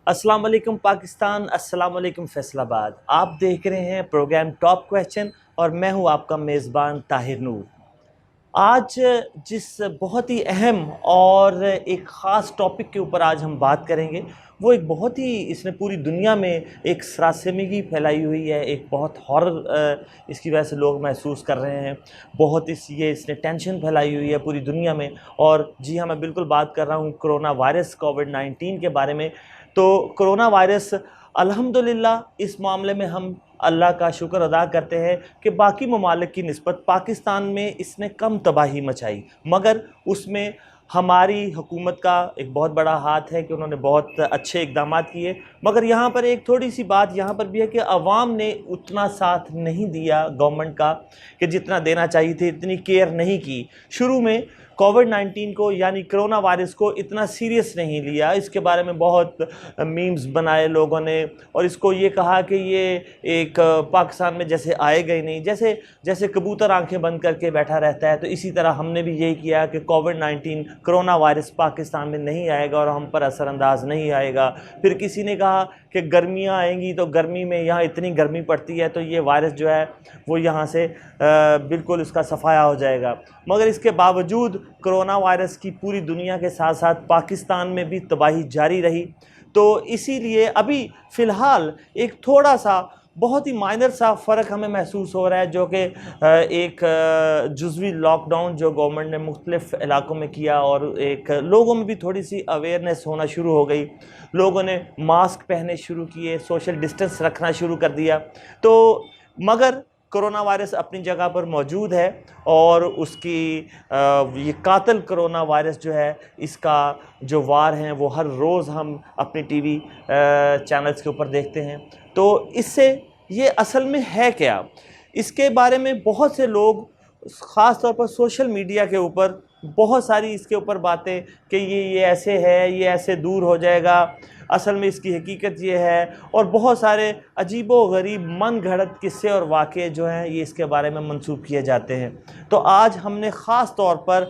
अस्सलाम वालेकुम पाकिस्तान, अस्सलाम वालेकुम फैसलाबाद। आप देख रहे हैं प्रोग्राम टॉप क्वेश्चन और मैं हूं आपका मेज़बान ताहिर नूर। आज जिस बहुत ही अहम और एक ख़ास टॉपिक के ऊपर आज हम बात करेंगे, वो एक बहुत ही इसने पूरी दुनिया में एक सरासमगी फैलाई हुई है। एक बहुत हॉरर इसकी वजह से लोग महसूस कर रहे हैं। बहुत इसने टेंशन फैलाई हुई है पूरी दुनिया में। और जी हाँ, मैं बिल्कुल बात कर रहा हूँ कोरोना वायरस कोविड-19 के बारे में। तो कोरोना वायरस अल्हम्दुलिल्लाह इस मामले में हम अल्लाह का शुक्र अदा करते हैं कि बाकी ममालिक की निस्बत पाकिस्तान में इसने कम तबाही मचाई, मगर उसमें हमारी हुकूमत का एक बहुत बड़ा हाथ है कि उन्होंने बहुत अच्छे इकदाम किए। मगर यहाँ पर एक थोड़ी सी बात यहाँ पर भी है कि अवाम ने उतना साथ नहीं दिया गवर्नमेंट का कि जितना देना चाहिए थी, इतनी केयर नहीं की। शुरू में कोविड-19 को यानी कोरोना वायरस को इतना सीरियस नहीं लिया। इसके बारे में बहुत मीम्स बनाए लोगों ने और इसको ये कहा कि ये एक पाकिस्तान में जैसे आएगा ही नहीं, जैसे जैसे कबूतर आंखें बंद करके बैठा रहता है। तो इसी तरह हमने भी यही किया कि कोविड-19 कोरोना वायरस पाकिस्तान में नहीं आएगा और हम पर असरअंदाज नहीं आएगा। फिर किसी ने कहा कि गर्मियाँ आएंगी तो गर्मी में यहाँ इतनी गर्मी पड़ती है तो ये वायरस जो है वो यहाँ से बिल्कुल इसका सफाया हो जाएगा। मगर इसके बावजूद कोरोना वायरस की पूरी दुनिया के साथ साथ पाकिस्तान में भी तबाही जारी रही। तो इसीलिए अभी फ़िलहाल एक थोड़ा सा बहुत ही माइनर सा फ़र्क हमें महसूस हो रहा है, जो कि एक जुज़वी लॉकडाउन जो गवर्नमेंट ने मुख्तलिफ़ इलाकों में किया और एक लोगों में भी थोड़ी सी अवेयरनेस होना शुरू हो गई। लोगों ने मास्क पहनने शुरू किए, सोशल डिस्टेंस रखना शुरू कर दिया। तो मगर कोरोना वायरस अपनी जगह पर मौजूद है और उसकी ये कातिल कोरोना वायरस जो है, इसका जो वार हैं वो हर रोज़ हम अपनी टीवी चैनल्स के ऊपर देखते हैं। तो इससे ये असल में है क्या, इसके बारे में बहुत से लोग ख़ास तौर पर सोशल मीडिया के ऊपर बहुत सारी इसके ऊपर बातें कि ये ऐसे है, ये ऐसे दूर हो जाएगा, असल में इसकी हकीकत ये है, और बहुत सारे अजीबो-गरीब मन घड़त किस्से और वाक़े जो हैं ये इसके बारे में मंसूब किए जाते हैं। तो आज हमने ख़ास तौर पर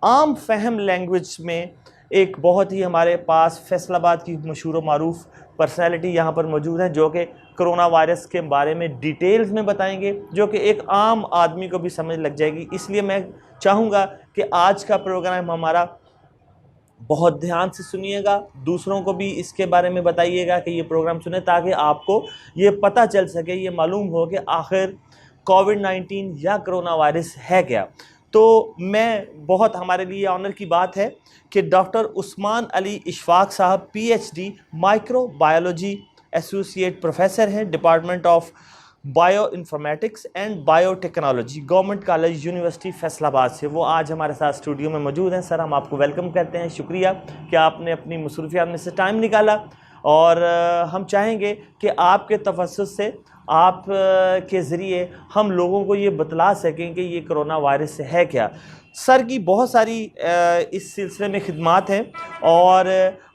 आम फ़हम लैंग्वेज में एक बहुत ही हमारे पास फैसलाबाद की मशहूर व मारूफ़ पर्सनैलिटी यहाँ पर मौजूद है, जो कि कोरोना वायरस के बारे में डिटेल्स में बताएंगे, जो कि एक आम आदमी को भी समझ लग जाएगी। इसलिए मैं चाहूँगा कि आज का प्रोग्राम हमारा बहुत ध्यान से सुनिएगा, दूसरों को भी इसके बारे में बताइएगा कि ये प्रोग्राम सुने, ताकि आपको ये पता चल सके, ये मालूम हो कि आखिर कोविड-19 या कोरोना वायरस है क्या। तो मैं बहुत हमारे लिए ऑनर की बात है कि डॉक्टर उस्मान अली इशफाक साहब पीएचडी माइक्रोबायोलॉजी एसोसिएट प्रोफेसर हैं, department of bio informatics and biotechnology, government college university Faisalabad से। वो आज हमारे साथ स्टूडियो में मौजूद हैं। सर, हम आपको वेलकम करते हैं, शुक्रिया कि आपने अपनी मसरूफियात में से टाइम निकाला। और हम चाहेंगे कि आपके तफस्सुस से आप के ज़रिए हम लोगों को ये बतला सकें कि ये कोरोना वायरस है क्या। सर की बहुत सारी इस सिलसिले में खिदमात हैं और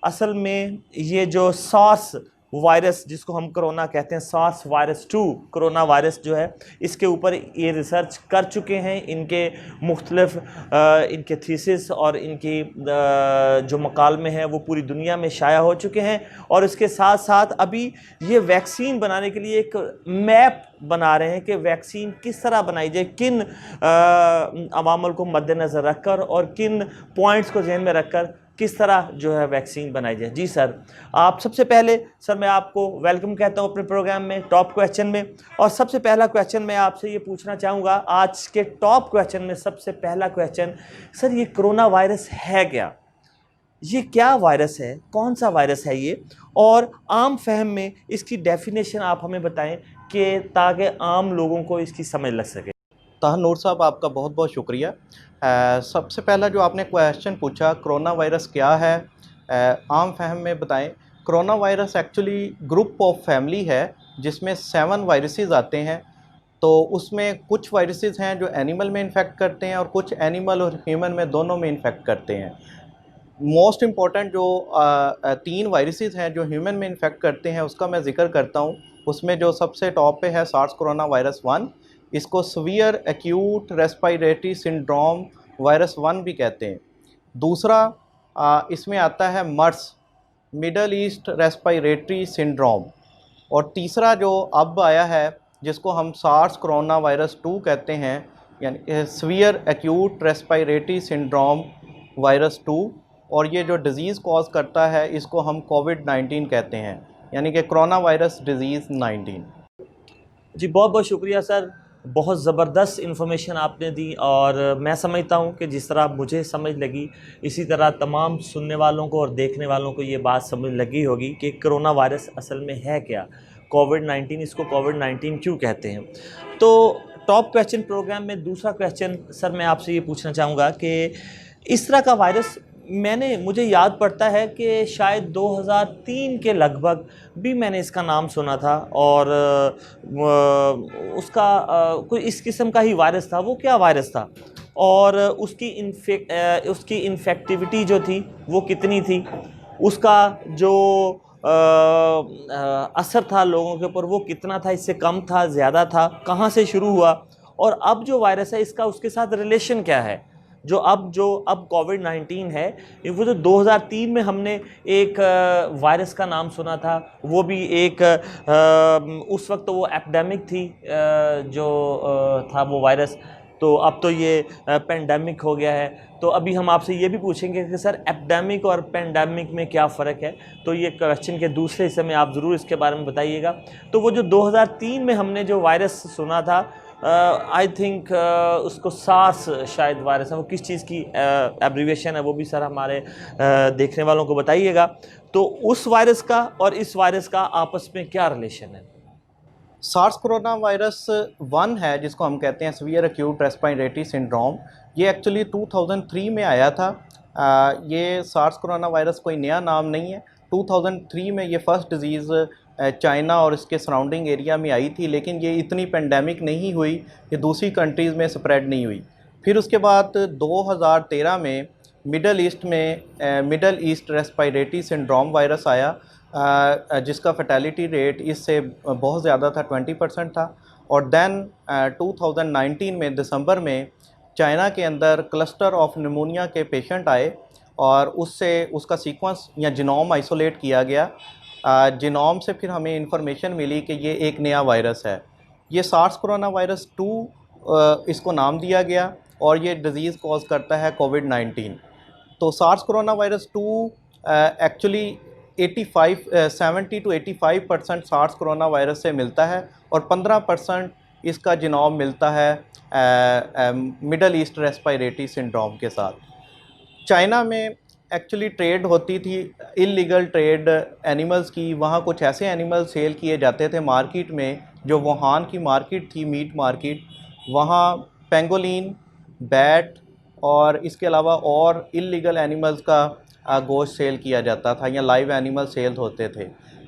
असल में ये जो सार्स वायरस जिसको हम कोरोना कहते हैं, सार्स वायरस 2 कोरोना वायरस जो है, इसके ऊपर ये रिसर्च कर चुके हैं। इनके मुख्तलिफ इनके थीसिस और इनकी जो मकालमे हैं वो पूरी दुनिया में शाया हो चुके हैं। और इसके साथ साथ अभी ये वैक्सीन बनाने के लिए एक मैप बना रहे हैं कि वैक्सीन किस तरह बनाई जाए, किन अवामल को मद्देनज़र रखकर और किन पॉइंट्स को जहन में रखकर किस तरह जो है वैक्सीन बनाई जाए। जी सर, आप सबसे पहले सर मैं आपको वेलकम कहता हूँ अपने प्रोग्राम में टॉप क्वेश्चन में। और सबसे पहला क्वेश्चन मैं आपसे ये पूछना चाहूँगा, आज के टॉप क्वेश्चन में सबसे पहला क्वेश्चन, सर ये कोरोना वायरस है क्या? ये क्या वायरस है, कौन सा वायरस है ये, और आम फहम में इसकी डेफिनेशन आप हमें बताएं कि ताकि आम लोगों को इसकी समझ लग सके। ताहिर नूर साहब, आपका बहुत बहुत शुक्रिया। सबसे पहला जो आपने क्वेश्चन पूछा, कोरोना वायरस क्या है, आम फहम में बताएं। Corona virus actually group of family है जिसमें 7 वायरसेस आते हैं। तो उसमें कुछ वायरसेस हैं जो एनिमल में इन्फेक्ट करते हैं और कुछ एनिमल और ह्यूमन में दोनों में इन्फेक्ट करते हैं। मोस्ट इम्पॉर्टेंट जो 3 वायरसेस हैं जो ह्यूमन में इन्फेक्ट करते हैं उसका मैं ज़िक्र करता हूँ। उसमें जो सबसे टॉप पे है सार्स कोरोना वायरस 1, इसको severe acute respiratory syndrome virus 1 भी कहते हैं। दूसरा इसमें आता है मर्स, मिडल ईस्ट रेस्पिरेटरी सिंड्रोम, और तीसरा जो अब आया है जिसको हम सार्स कोरोना वायरस 2 कहते हैं, यानी severe acute respiratory syndrome virus 2, और ये जो डिज़ीज़ कॉज करता है इसको हम कोविड-19 कहते हैं, यानी कि कोरोना वायरस डिज़ीज़ 19। जी बहुत बहुत शुक्रिया सर, बहुत ज़बरदस्त इन्फॉर्मेशन आपने दी, और मैं समझता हूँ कि जिस तरह मुझे समझ लगी इसी तरह तमाम सुनने वालों को और देखने वालों को ये बात समझ लगी होगी कि कोरोना वायरस असल में है क्या, कोविड-19, इसको कोविड-19 क्यों कहते हैं। तो टॉप क्वेश्चन प्रोग्राम में दूसरा क्वेश्चन सर मैं आपसे ये पूछना चाहूँगा कि इस तरह का वायरस मुझे याद पड़ता है कि शायद 2003 के लगभग भी मैंने इसका नाम सुना था, और उसका कोई इस किस्म का ही वायरस था। वो क्या वायरस था और उसकी इन्फेक्टिविटी जो थी वो कितनी थी, उसका जो असर था लोगों के ऊपर वो कितना था, इससे कम था, ज़्यादा था, कहाँ से शुरू हुआ, और अब जो वायरस है इसका उसके साथ रिलेशन क्या है। जो अब कोविड-19 है, वो जो 2003 में हमने एक वायरस का नाम सुना था, वो भी एक उस वक्त तो वो एपिडेमिक थी, जो था वो वायरस, तो अब तो ये पेंडेमिक हो गया है। तो अभी हम आपसे ये भी पूछेंगे कि सर एपिडेमिक और पेंडेमिक में क्या फ़र्क है, तो ये क्वेश्चन के दूसरे हिस्से में आप ज़रूर इसके बारे में बताइएगा। तो वो जो 2003 में हमने जो वायरस सुना था, आई थिंक उसको सार्स शायद वायरस है, वो किस चीज़ की एब्रीविएशन है वो भी सर हमारे देखने वालों को बताइएगा। तो उस वायरस का और इस वायरस का आपस में क्या रिलेशन है? सार्स कोरोना वायरस 1 है जिसको हम कहते हैं सीवियर एक्यूट रेस्पिरेटरी सिंड्रोम, ये एक्चुअली 2003 में आया था। ये सार्स कोरोना वायरस कोई नया नाम नहीं है। 2003 में ये फर्स्ट डिज़ीज़ चाइना और इसके सराउंडिंग एरिया में आई थी, लेकिन ये इतनी पेंडेमिक नहीं हुई, ये दूसरी कंट्रीज़ में स्प्रेड नहीं हुई। फिर उसके बाद 2013 में middle east respiratory syndrome virus आया, जिसका फैटेलिटी रेट इससे बहुत ज़्यादा था, 20% था। और देन 2019 में दिसंबर में चाइना के अंदर क्लस्टर ऑफ निमोनिया के पेशेंट आए, और उससे उसका सीक्वेंस या जीनोम आइसोलेट किया गया। जीनोम से फिर हमें इंफॉर्मेशन मिली कि ये एक नया वायरस है, ये सार्स कोरोना वायरस 2 इसको नाम दिया गया, और ये डिज़ीज़ कॉज करता है कोविड-19। तो SARS corona virus 2 actually 70 to 85% SARS corona virus से मिलता है, और 15% इसका जीनोम मिलता है मिडल ईस्ट रेस्पिरेटरी सिंड्रोम के साथ। चाइना में एक्चुअली ट्रेड होती थी, इलीगल ट्रेड एनिमल्स की। वहाँ कुछ ऐसे एनिमल सेल किए जाते थे मार्केट में, जो वुहान की मार्केट थी, मीट मार्केट, वहाँ पेंगोलिन, बैट और इसके अलावा और इलीगल एनिमल्स का गोश्त सेल किया जाता था, या लाइव एनिमल सेल होते थे।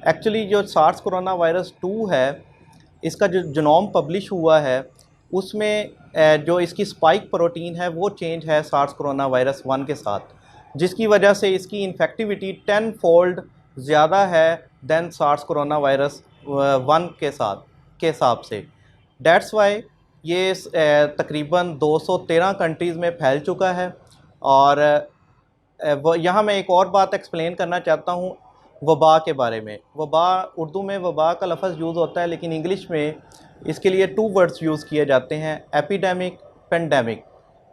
एक्चुअली जो सार्स कोरोना वायरस 2 है, इसका जो जीनोम पब्लिश हुआ है उसमें जो इसकी स्पाइक प्रोटीन है वो चेंज है सार्स कोरोना वायरस 1 के साथ, जिसकी वजह से इसकी इन्फेक्टिविटी 10 फोल्ड ज़्यादा है दैन सार्स कोरोना वायरस 1 के हिसाब से। डेट्स वाई ये तकरीबन 213 कंट्रीज़ में फैल चुका है। और यहाँ मैं एक और बात एक्सप्लेन करना चाहता हूँ वबा के बारे में। वबा, उर्दू में वबा का लफ्ज़ यूज़ होता है, लेकिन इंग्लिश में इसके लिए 2 वर्ड्स यूज़ किए जाते हैं, एपिडेमिक, पेंडेमिक।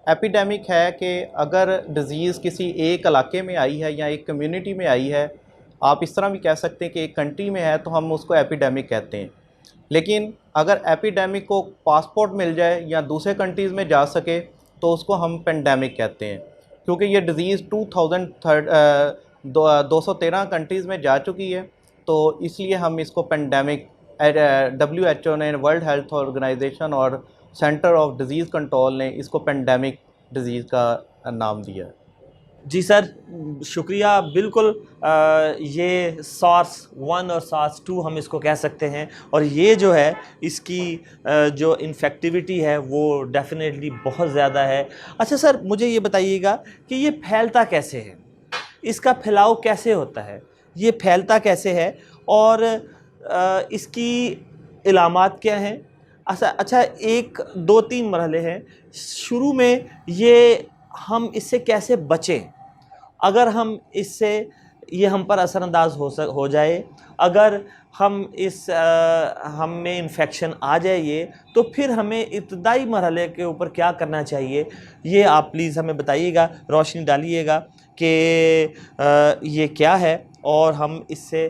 एपिडेमिक है कि अगर डिज़ीज़ किसी एक इलाके में आई है या एक कम्युनिटी में आई है, आप इस तरह भी कह सकते हैं कि एक कंट्री में है तो हम उसको एपिडेमिक कहते हैं। लेकिन अगर एपिडेमिक को पासपोर्ट मिल जाए या दूसरे कंट्रीज़ में जा सके तो उसको हम पेंडेमिक कहते हैं, क्योंकि ये डिज़ीज़ 213 कंट्रीज़ में जा चुकी है, तो इसलिए हम इसको पेंडेमिक, WHO ने, वर्ल्ड हेल्थ ऑर्गेनाइजेशन और सेंटर ऑफ डिज़ीज़ कंट्रोल ने इसको पेंडेमिक डिज़ीज़ का नाम दिया। जी सर, शुक्रिया। बिल्कुल ये सार्स 1 और सार्स 2 हम इसको कह सकते हैं, और ये जो है इसकी जो इन्फेक्टिविटी है वो डेफिनेटली बहुत ज़्यादा है। अच्छा सर, मुझे ये बताइएगा कि ये फैलता कैसे है, इसका फैलाव कैसे होता है, ये फैलता कैसे है, और इसकी इलामात क्या हैं? अच्छा, 1, 2, 3 मरहले हैं। शुरू में ये हम इससे कैसे बचें? अगर हम इससे ये हम पर असरअंदाज हो जाए। अगर हम हम में इन्फेक्शन आ जाए ये, तो फिर हमें इब्तदाई मरहले के ऊपर क्या करना चाहिए, ये आप प्लीज़ हमें बताइएगा, रोशनी डालिएगा कि ये क्या है। और हम इससे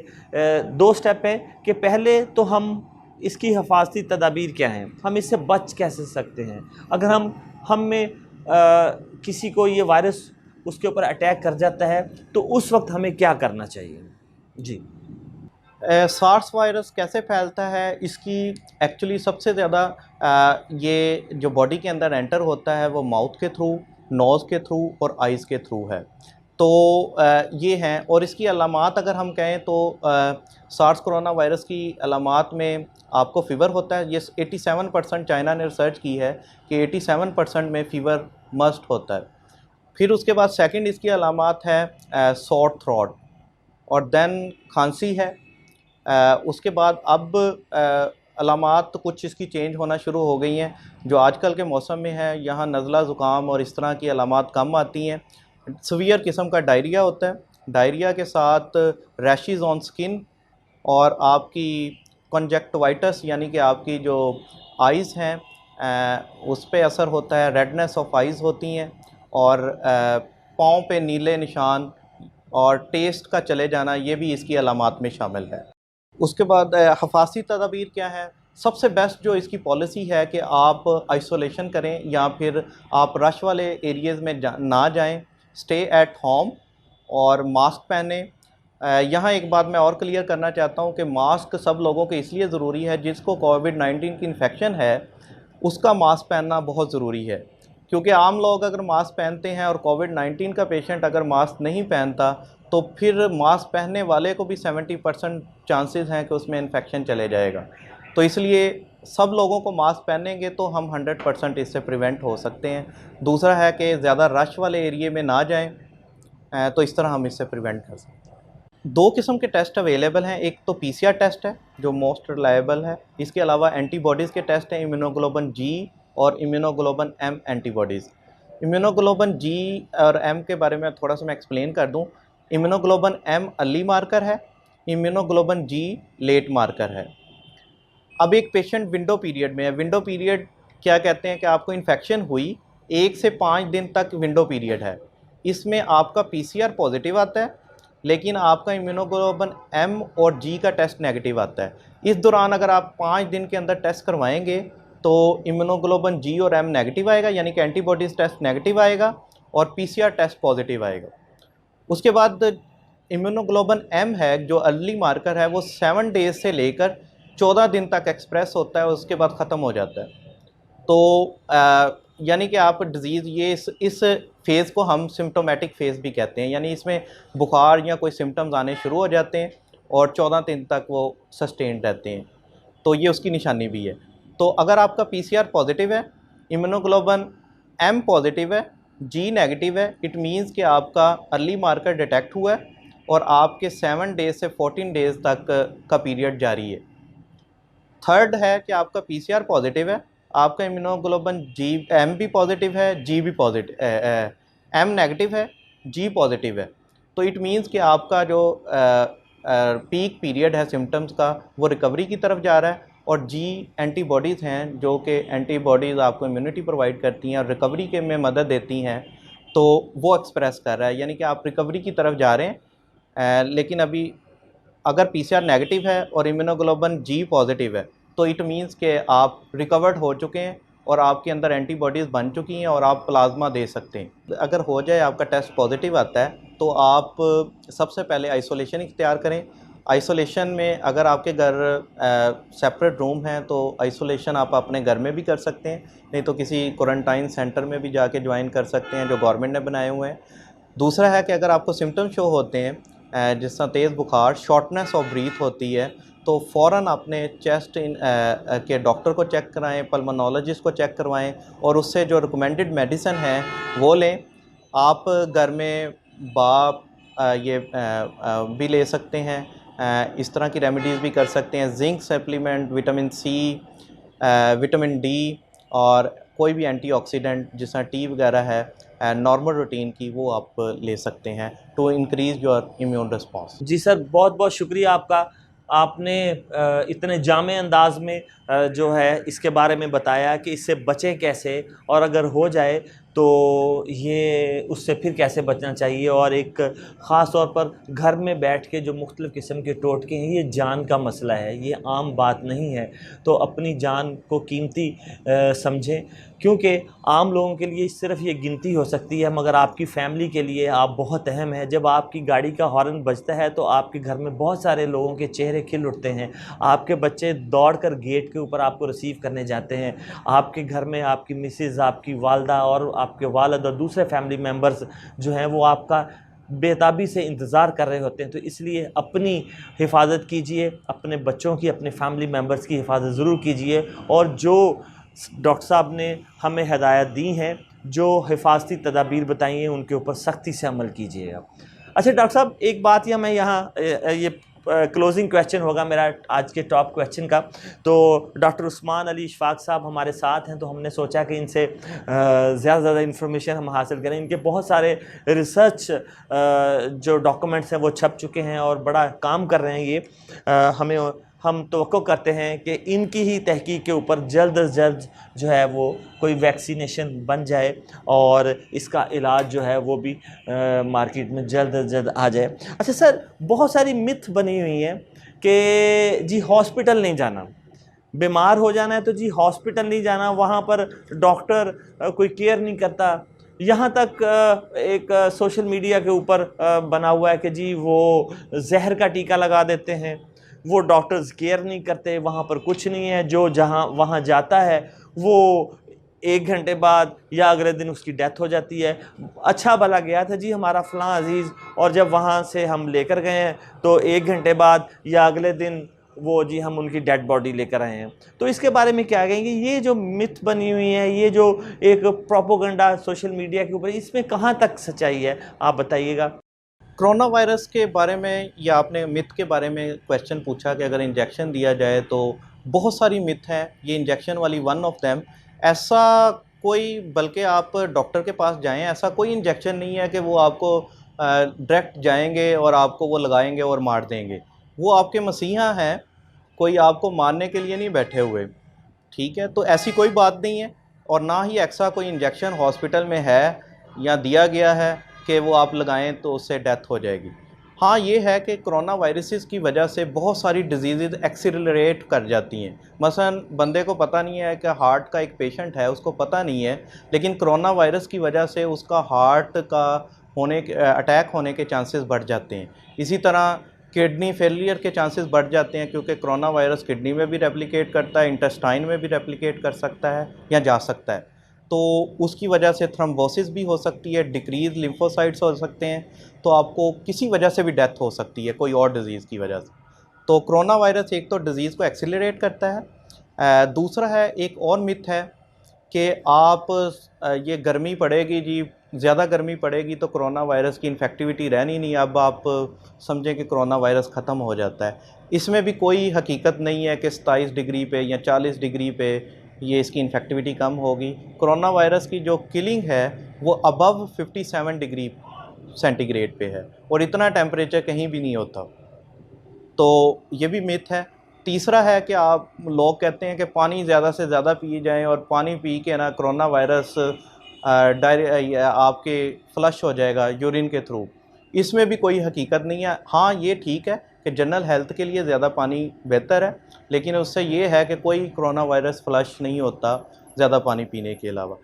2 स्टेप हैं कि पहले तो हम इसकी हिफाजती तदाबीर क्या हैं, हम इससे बच कैसे सकते हैं। अगर हम में किसी को ये वायरस उसके ऊपर अटैक कर जाता है तो उस वक्त हमें क्या करना चाहिए? जी। सार्स वायरस कैसे फैलता है, इसकी एक्चुअली सबसे ज़्यादा ये जो बॉडी के अंदर एंटर होता है वो माउथ के थ्रू, नोज़ के थ्रू और आइज़ के थ्रू है। तो ये हैं, और इसकी अलामात अगर हम कहें तो सार्स कोरोना वायरस की अलामात में आपको फ़ीवर होता है। ये 87% चाइना ने रिसर्च की है कि 87% में फ़ीवर मस्ट होता है। फिर उसके बाद सेकंड इसकी अलामात है सॉर थ्रोट, और देन खांसी है। उसके बाद अब अलामात तो कुछ इसकी चेंज होना शुरू हो गई हैं, जो आजकल के मौसम में है। यहाँ नज़ला ज़ुकाम और इस तरह की अलामात कम आती हैं। सीवियर किस्म का डायरिया होता है, डायरिया के साथ रैशेज़ ऑन स्किन, और आपकी कंजक्टिवाइटिस यानी कि आपकी जो आइज़ हैं उस पे असर होता है, रेडनेस ऑफ आइज़ होती हैं, और पाँव पे नीले निशान और टेस्ट का चले जाना, ये भी इसकी अलामात में शामिल है। उसके बाद हिफाज़ती तदाबीर क्या है? सबसे बेस्ट जो इसकी पॉलिसी है कि आप आइसोलेशन करें, या फिर आप रश वाले एरियाज़ में ना जाएं, स्टे एट होम और मास्क पहने। यहाँ एक बात मैं और क्लियर करना चाहता हूँ कि मास्क सब लोगों के इसलिए ज़रूरी है, जिसको कोविड-19 की इन्फेक्शन है उसका मास्क पहनना बहुत ज़रूरी है। क्योंकि आम लोग अगर मास्क पहनते हैं और कोविड-19 का पेशेंट अगर मास्क नहीं पहनता, तो फिर मास्क पहनने वाले को भी 70% चांसेस हैं कि उसमें इन्फेक्शन चले जाएगा। तो इसलिए सब लोगों को मास्क पहनेंगे तो हम 100% इससे प्रिवेंट हो सकते हैं। दूसरा है कि ज़्यादा रश वाले एरिए में ना जाएं, तो इस तरह हम इससे प्रिवेंट कर सकते हैं। 2 किस्म के टेस्ट अवेलेबल हैं, एक तो पीसीआर टेस्ट है जो मोस्ट रिलायबल है। इसके अलावा एंटीबॉडीज़ के टेस्ट हैं, इम्यूनोग्लोबुलिन जी और immunoglobulin M antibodies. Immunoglobulin G और एम के बारे में थोड़ा सा मैं एक्सप्लेन कर दूं। इम्यूनोग्लोबुलिन एम अर्ली मार्कर है, इम्यूनोग्लोबुलिन जी लेट मार्कर है। अब एक पेशेंट विंडो पीरियड में है। विंडो पीरियड क्या कहते हैं कि आपको इन्फेक्शन हुई 1 से 5 दिन तक विंडो पीरियड है। इसमें आपका पीसीआर पॉजिटिव आता है, लेकिन आपका इम्यूनोग्लोबुलिन एम और जी का टेस्ट नेगेटिव आता है। इस दौरान अगर आप 5 दिन के अंदर टेस्ट करवाएंगे तो इम्यूनोग्लोबुलिन जी और एम नेगेटिव आएगा, यानी कि एंटीबॉडीज़ टेस्ट नेगेटिव आएगा और पीसीआर टेस्ट पॉजिटिव आएगा। उसके बाद इम्यूनोग्लोबुलिन एम है जो अर्ली मार्कर है, वो 7 डेज़ से लेकर 14 दिन तक एक्सप्रेस होता है, उसके बाद ख़त्म हो जाता है। तो यानी कि आप डिज़ीज़ ये इस फेज़ को हम सिम्प्टोमेटिक फ़ेज़ भी कहते हैं, यानी इसमें बुखार या कोई सिम्टम्स आने शुरू हो जाते हैं और 14 दिन तक वो सस्टेन्ड रहते हैं। तो ये उसकी निशानी भी है। तो अगर आपका पीसीआर पॉजिटिव है, इम्यूनोग्लोबुलिन एम पॉजिटिव है, जी नेगेटिव है, इट मीन्स कि आपका अर्ली मार्कर डिटेक्ट हुआ है और आपके 7 डेज़ से 14 डेज़ तक का पीरियड जारी है। थर्ड है कि आपका पीसीआर पॉजिटिव है, आपका इम्यूनोग्लोबुलिन जी एम भी पॉजिटिव है, जी भी पॉजिटिव एम नेगेटिव है, जी पॉजिटिव है। तो इट मीन्स कि आपका जो पीक पीरियड है सिम्टम्स का वो रिकवरी की तरफ जा रहा है, और जी एंटीबॉडीज़ हैं जो कि एंटीबॉडीज़ आपको इम्यूनिटी प्रोवाइड करती हैं और रिकवरी के में मदद देती हैं, तो वो एक्सप्रेस कर रहा है, यानी कि आप रिकवरी की तरफ जा रहे हैं। लेकिन अभी अगर पीसीआर नेगेटिव है और इम्यूनोग्लोबुलिन जी पॉजिटिव है, तो इट मीन्स कि आप रिकवर्ड हो चुके हैं और आपके अंदर एंटीबॉडीज़ बन चुकी हैं और आप प्लाज्मा दे सकते हैं। अगर हो जाए आपका टेस्ट पॉजिटिव आता है तो आप सबसे पहले आइसोलेशन इख्तियार करें। आइसोलेशन में अगर आपके घर सेपरेट रूम हैं तो आइसोलेशन आप अपने घर में भी कर सकते हैं, नहीं तो किसी क्वारंटाइन सेंटर में भी जाके ज्वाइन कर सकते हैं जो गवर्नमेंट ने बनाए हुए हैं। दूसरा है कि अगर आपको सिम्टम शो होते हैं जिस तरह तेज़ बुखार, शॉर्टनेस ऑफ ब्रीथ होती है, तो फ़ौरन अपने चेस्ट के डॉक्टर को चेक कराएं, पल्मोनोलॉजिस्ट को चेक करवाएं और उससे जो रिकमेंडेड मेडिसिन है वो लें। आप घर में भाप भी ले सकते हैं, इस तरह की रेमेडीज़ भी कर सकते हैं। Zinc supplement, vitamin C, vitamin D और कोई भी एंटीऑक्सीडेंट जिस तरह टी वगैरह है नॉर्मल रूटीन की, वो आप ले सकते हैं to increase your immune response. जी सर, बहुत बहुत शुक्रिया आपका। आपने इतने जामे अंदाज में जो है इसके बारे में बताया कि इससे बचें कैसे, और अगर हो जाए तो ये उससे फिर कैसे बचना चाहिए। और एक ख़ास तौर पर घर में बैठ के जो मुख्तलिफ़ किस्म के टोटके हैं, ये जान का मसला है, ये आम बात नहीं है। तो अपनी जान को कीमती समझें, क्योंकि आम लोगों के लिए सिर्फ ये गिनती हो सकती है, मगर आपकी फ़ैमिली के लिए आप बहुत अहम है। जब आपकी गाड़ी का हॉर्न बजता है तो आपके घर में बहुत सारे लोगों के चेहरे खिल उठते हैं। आपके बच्चे दौड़कर गेट के ऊपर आपको रिसीव करने जाते हैं। आपके घर में आपकी मिसेज़, आपकी वालदा और आपके वालिद और दूसरे फैमिली मेम्बर्स जो हैं वो आपका बेताबी से इंतज़ार कर रहे होते हैं। तो इसलिए अपनी हिफाजत कीजिए, अपने बच्चों की, अपने फैमिली मेम्बर्स की हिफाजत ज़रूर कीजिए। और जो डॉक्टर साहब ने हमें हिदायत दी हैं, जो हिफाजती तदाबीर बताई हैं, उनके ऊपर सख्ती से अमल कीजिएगा। अच्छा डॉक्टर साहब, एक बात या मैं यहाँ ये क्लोजिंग क्वेश्चन होगा मेरा आज के टॉप क्वेश्चन का। तो डॉक्टर उस्मान अली इशफाक साहब हमारे साथ हैं, तो हमने सोचा कि इनसे ज़्यादा से ज़्यादा इन्फॉर्मेशन हम हासिल करें। इनके बहुत सारे रिसर्च जो डॉक्यूमेंट्स हैं वो छप चुके हैं और बड़ा काम कर रहे हैं ये। हम तवक्को करते हैं कि इनकी ही तहकीक के ऊपर जल्द अज जल्द जो है वो कोई वैक्सीनेशन बन जाए और इसका इलाज जो है वो भी मार्केट में जल्द अज जल्द आ जाए। अच्छा सर, बहुत सारी मिथ बनी हुई हैं कि जी हॉस्पिटल नहीं जाना, बीमार हो जाना है तो जी हॉस्पिटल नहीं जाना, वहाँ पर डॉक्टर कोई केयर नहीं करता। यहाँ तक एक सोशल मीडिया के ऊपर बना हुआ है कि जी वो जहर का टीका लगा देते हैं, वो डॉक्टर्स केयर नहीं करते, वहाँ पर कुछ नहीं है। जो जहाँ वहाँ जाता है वो 1 घंटे बाद या अगले दिन उसकी डेथ हो जाती है। अच्छा भला गया था जी हमारा फ़लाँ अजीज़, और जब वहाँ से हम लेकर गए हैं तो 1 घंटे बाद या अगले दिन वो जी हम उनकी डेड बॉडी लेकर आए हैं। तो इसके बारे में क्या कहेंगे? ये जो मिथ बनी हुई है, ये जो एक प्रोपोगंडा सोशल मीडिया के ऊपर, इसमें कहाँ तक सच्चाई है, आप बताइएगा। कोरोना वायरस के बारे में या आपने मिथ के बारे में क्वेश्चन पूछा कि अगर इंजेक्शन दिया जाए, तो बहुत सारी मिथ हैं, ये इंजेक्शन वाली वन ऑफ देम। ऐसा कोई, बल्कि आप डॉक्टर के पास जाएं, ऐसा कोई इंजेक्शन नहीं है कि वो आपको डायरेक्ट जाएंगे और आपको वो लगाएंगे और मार देंगे। वो आपके मसीहा हैं, कोई आपको मारने के लिए नहीं बैठे हुए, ठीक है। तो ऐसी कोई बात नहीं है, और ना ही ऐसा कोई इंजेक्शन हॉस्पिटल में है या दिया गया है कि वो आप लगाएं तो उससे डेथ हो जाएगी। हाँ, ये है कि कोरोना वायरसेस की वजह से बहुत सारी डिजीज़ एक्सीलरेट कर जाती हैं। मसलन बंदे को पता नहीं है कि हार्ट का एक पेशेंट है, उसको पता नहीं है, लेकिन कोरोना वायरस की वजह से उसका हार्ट का अटैक होने के चांसेस बढ़ जाते हैं। इसी तरह किडनी फेलियर के चांसेस बढ़ जाते हैं, क्योंकि कोरोना वायरस किडनी में भी रेप्लिकेट करता है, इंटेस्टाइन में भी रेप्लिकेट कर सकता है या जा सकता है। तो उसकी वजह से थ्रोम्बोसिस भी हो सकती है, डिक्रीज लिम्फोसाइट्स हो सकते हैं, तो आपको किसी वजह से भी डेथ हो सकती है, कोई और डिज़ीज़ की वजह से। तो कोरोना वायरस एक तो डिज़ीज़ को एक्सीलरेट करता है। दूसरा है, एक और मिथ है कि आप ये गर्मी पड़ेगी जी, ज़्यादा गर्मी पड़ेगी तो कोरोना वायरस की इन्फेक्टिविटी रहनी नहीं, अब आप समझें कि कोरोना वायरस ख़त्म हो जाता है। इसमें भी कोई हकीकत नहीं है कि 27 डिग्री पे या 40 डिग्री पे ये इसकी इन्फेक्टिविटी कम होगी। कोरोना वायरस की जो किलिंग है वो अबव 57 डिग्री सेंटीग्रेड पे है, और इतना टेम्परेचर कहीं भी नहीं होता। तो ये भी मिथ है। तीसरा है कि आप लोग कहते हैं कि पानी ज़्यादा से ज़्यादा पिए जाएं, और पानी पी के ना कोरोना वायरस आपके फ्लश हो जाएगा यूरिन के थ्रू। इसमें भी कोई हकीकत नहीं है। हाँ, ये ठीक है कि जनरल हेल्थ के लिए ज़्यादा पानी बेहतर है, लेकिन उससे ये है कि कोई कोरोना वायरस फ्लश नहीं होता ज़्यादा पानी पीने के अलावा।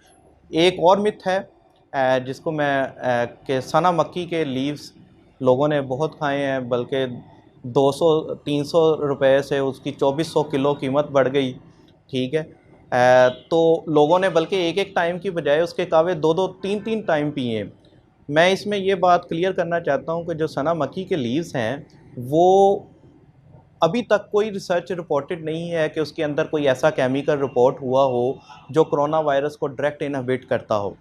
एक और मिथ है जिसको मैं कि सना मक्की के लीव्स लोगों ने बहुत खाए हैं, बल्कि 200-300 रुपए से उसकी 2400 किलो कीमत बढ़ गई, ठीक है। तो लोगों ने बल्कि एक टाइम की बजाय उसके कहवे 2-2, 3-3 टाइम पिए। मैं इसमें ये बात क्लियर करना चाहता हूँ कि जो सना मक्की के लीव्स हैं, वो अभी तक कोई रिसर्च रिपोर्टेड नहीं है कि उसके अंदर कोई ऐसा केमिकल रिपोर्ट हुआ हो जो कोरोना वायरस को डायरेक्ट इनहिबिट करता हो।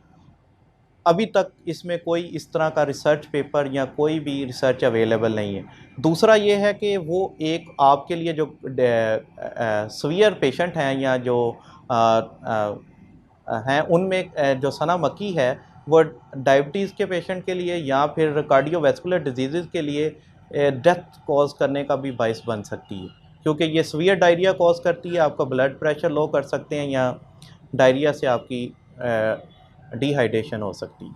अभी तक इसमें कोई इस तरह का रिसर्च पेपर या कोई भी रिसर्च अवेलेबल नहीं है। दूसरा ये है कि वो एक आपके लिए जो सीवियर पेशेंट हैं या जो हैं उनमें जो सना मक्की है वो डायबिटीज़ के पेशेंट के लिए या फिर कार्डियोवैस्कुलर डिजीज़ के लिए डेथ कॉज करने का भी बाइस बन सकती है, क्योंकि ये सीवियर डायरिया कॉज करती है, आपका ब्लड प्रेशर लो कर सकते हैं या डायरिया से आपकी डिहाइड्रेशन हो सकती है।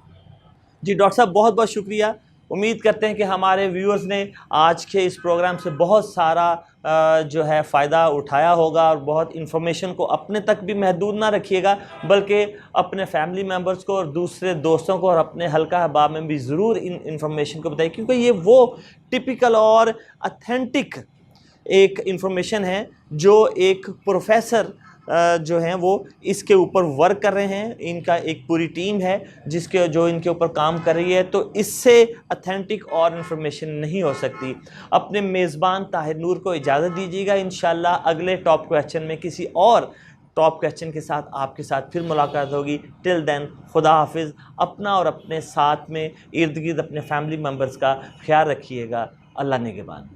जी डॉक्टर साहब, बहुत बहुत शुक्रिया। उम्मीद करते हैं कि हमारे व्यूअर्स ने आज के इस प्रोग्राम से बहुत सारा जो है फ़ायदा उठाया होगा और बहुत इन्फॉर्मेशन को अपने तक भी महदूद ना रखिएगा, बल्कि अपने फैमिली मेम्बर्स को और दूसरे दोस्तों को और अपने हल्का अहबाब में भी ज़रूर इन इन्फॉर्मेशन को बताइए, क्योंकि ये वो टिपिकल और ऑथेंटिक एक इन्फॉर्मेशन है जो एक प्रोफेसर जो हैं वो इसके ऊपर वर्क कर रहे हैं। इनका एक पूरी टीम है जो इनके ऊपर काम कर रही है, तो इससे ऑथेंटिक और इन्फॉर्मेशन नहीं हो सकती। अपने मेज़बान ताहिर नूर को इजाज़त दीजिएगा। इंशाल्लाह अगले टॉप क्वेश्चन में किसी और टॉप क्वेश्चन के साथ आपके साथ फिर मुलाकात होगी। टिल देन खुदा हाफिज़। अपना और अपने साथ में इर्द गिर्द अपने फैमिली मेम्बर्स का ख्याल रखिएगा। अल्लाह निगहबान।